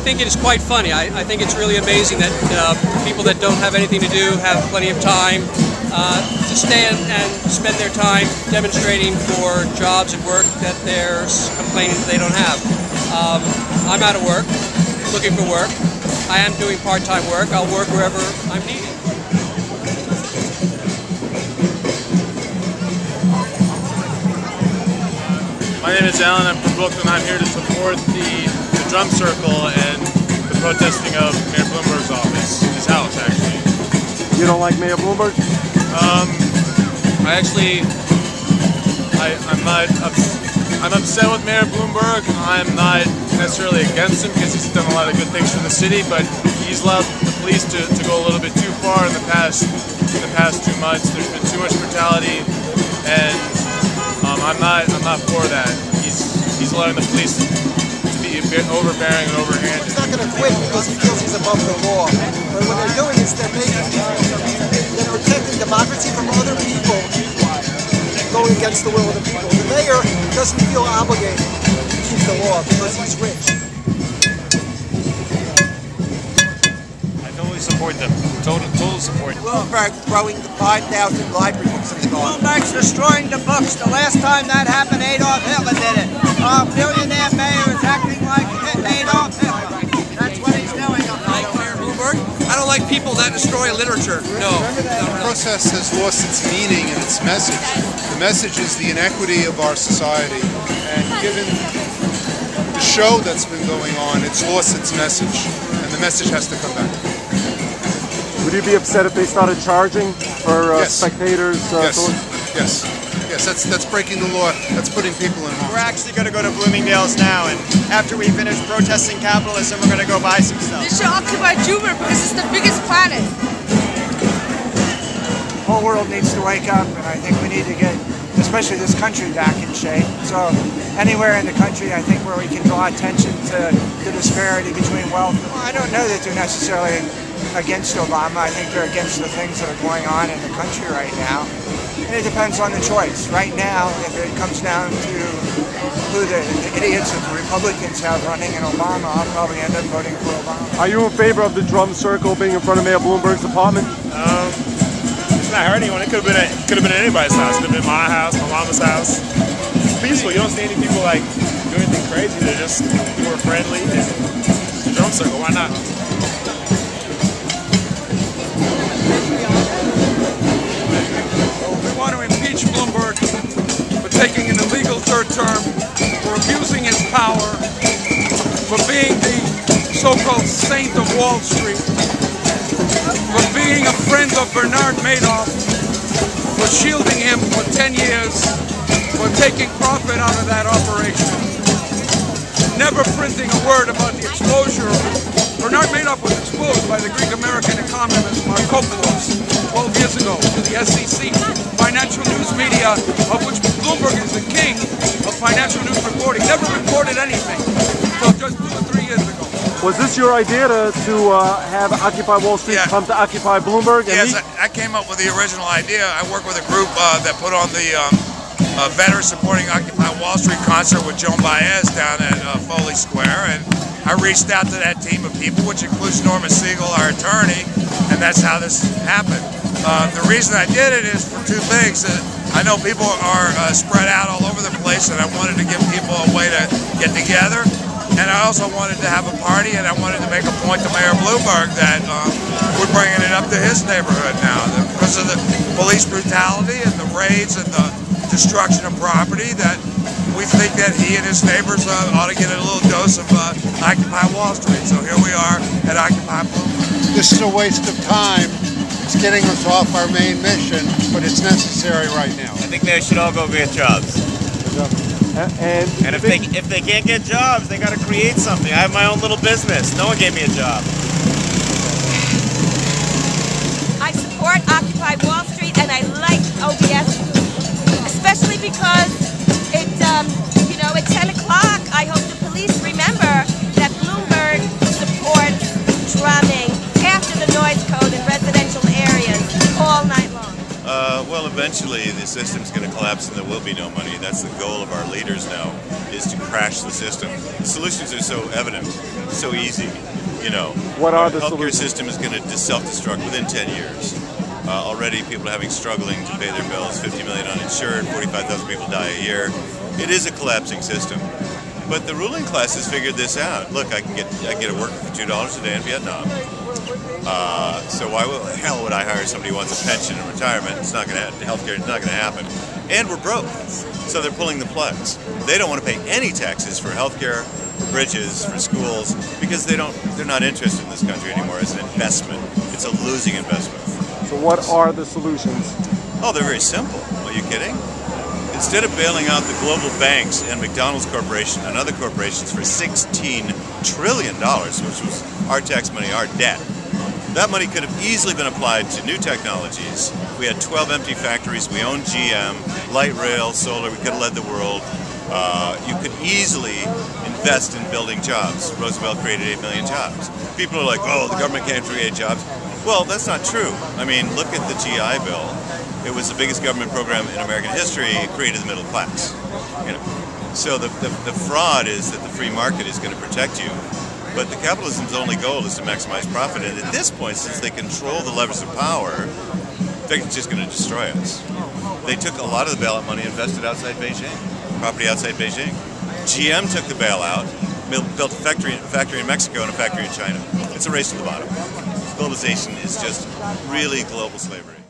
think it is quite funny. I think it's really amazing that people that don't have anything to do have plenty of time to stand and spend their time demonstrating for jobs and work that they're complaining that they don't have. I'm out of work, looking for work. I am doing part-time work. I'll work wherever I'm needed. My name is Alan. I'm from Brooklyn. I'm here to support the drum circle and the protesting of Mayor Bloomberg's office, his house, actually. You don't like Mayor Bloomberg? I'm upset with Mayor Bloomberg. I'm not necessarily against him because he's done a lot of good things for the city, but he's allowed the police to go a little bit too far in the past 2 months. There's been too much brutality, and I'm not for that. He's allowing the police to be a bit overbearing and overhanded. He's not going to quit because he feels he's above the law. But what they're doing is they're protecting democracy from other people going against the will of the people. The mayor doesn't feel obligated to keep the law because he's rich. I totally support them. Total support. Bloomberg throwing the 5,000 library books in the garden. Bloomberg's destroying the books. The last time that happened, Adolf Hitler did it. Our billionaire mayor is acting like Adolf Hitler. That's what he's doing. Mayor Bloomberg? I don't like people that destroy literature. No. The process has lost its meaning and its message. The message is the inequity of our society, and given the show that's been going on, it's lost its message, and the message has to come back. Would you be upset if they started charging for spectators? Yes, that's breaking the law. That's putting people in harm. We're actually going to go to Bloomingdale's now, and after we finish protesting capitalism, we're going to go buy some stuff. They should occupy Jupiter because it's the biggest planet. The whole world needs to wake up, and I think we need to get, especially this country, back in shape. So anywhere in the country, I think, where we can draw attention to the disparity between wealth. Well, I don't know that they're necessarily against Obama. I think they're against the things that are going on in the country right now. And it depends on the choice. Right now, if it comes down to who the idiots that the Republicans have running in Obama, I'll probably end up voting for Obama. Are you in favor of the drum circle being in front of Mayor Bloomberg's apartment? It's not hurting anyone. It could have been anybody's house. It could have been my house, my mama's house. It's peaceful. You don't see any people like do anything crazy. They're just people are friendly. And the drum circle. Why not? We want to impeach Bloomberg for taking an illegal third term, for abusing his power, for being the so-called saint of Wall Street, for being a friend of Bernard Madoff, for shielding him for 10 years, for taking profit out of that operation, never printing a word about the exposure. Bernard Madoff was exposed by the Greek-American economist Markopoulos 12 years ago to the SEC, financial news media, of which Bloomberg is the king of financial news reporting. Never reported anything until just 2 or 3 years ago. Was this your idea to have Occupy Wall Street come to Occupy Bloomberg? And yes, I came up with the original idea. I work with a group that put on the Veterans Supporting Occupy Wall Street concert with Joan Baez down at Foley Square, and I reached out to that team of people, which includes Norma Siegel, our attorney, and that's how this happened. The reason I did it is for 2 things. I know people are spread out all over the place, and I wanted to give people a way to get together. And I also wanted to have a party, and I wanted to make a point to Mayor Bloomberg that we're bringing it up to his neighborhood now. Because of the police brutality and the raids and the destruction of property, that we think that he and his neighbors ought to get a little dose of Occupy Wall Street. So here we are at Occupy Bloomberg. This is a waste of time. It's getting us off our main mission, but it's necessary right now. I think they should all go get jobs. And if they can't get jobs, they got to create something. I have my own little business. No one gave me a job. I support Occupy Wall Street, and I like OBS, especially because it, at 10 o'clock, I hope the police remember that Bloomberg supports drumming after the noise code in residential areas all night long. Well, eventually. eventually the system's going to collapse and there will be no money. That's the goal of our leaders now, is to crash the system. The solutions are so evident, so easy. You know, what are the healthcare solutions? system is going to self-destruct within 10 years. Already people are struggling to pay their bills, 50 million uninsured, 45,000 people die a year. It is a collapsing system. But the ruling class has figured this out. Look, I can get a worker for $2 a day in Vietnam. So why the hell would I hire somebody who wants a pension and retirement? It's not going to happen. Healthcare is not going to happen. And we're broke. So they're pulling the plugs. They don't want to pay any taxes for healthcare, for bridges, for schools, because they're not interested in this country anymore as an investment. It's a losing investment. So what are the solutions? Oh, they're very simple. Are you kidding? Instead of bailing out the global banks and McDonald's Corporation and other corporations for $16 trillion, which was our tax money, our debt, that money could have easily been applied to new technologies. We had 12 empty factories. We owned GM, light rail, solar. We could have led the world. You could easily invest in building jobs. Roosevelt created 8 million jobs. People are like, oh, the government can't create jobs. Well, that's not true. I mean, look at the GI Bill. It was the biggest government program in American history. It created the middle class. You know, so the fraud is that the free market is going to protect you, but the capitalism's only goal is to maximize profit. And at this point, since they control the levers of power, they're just going to destroy us. They took a lot of the bailout money and invested outside Beijing, property outside Beijing. GM took the bailout, built a factory in Mexico and a factory in China. It's a race to the bottom. Globalization is just really global slavery.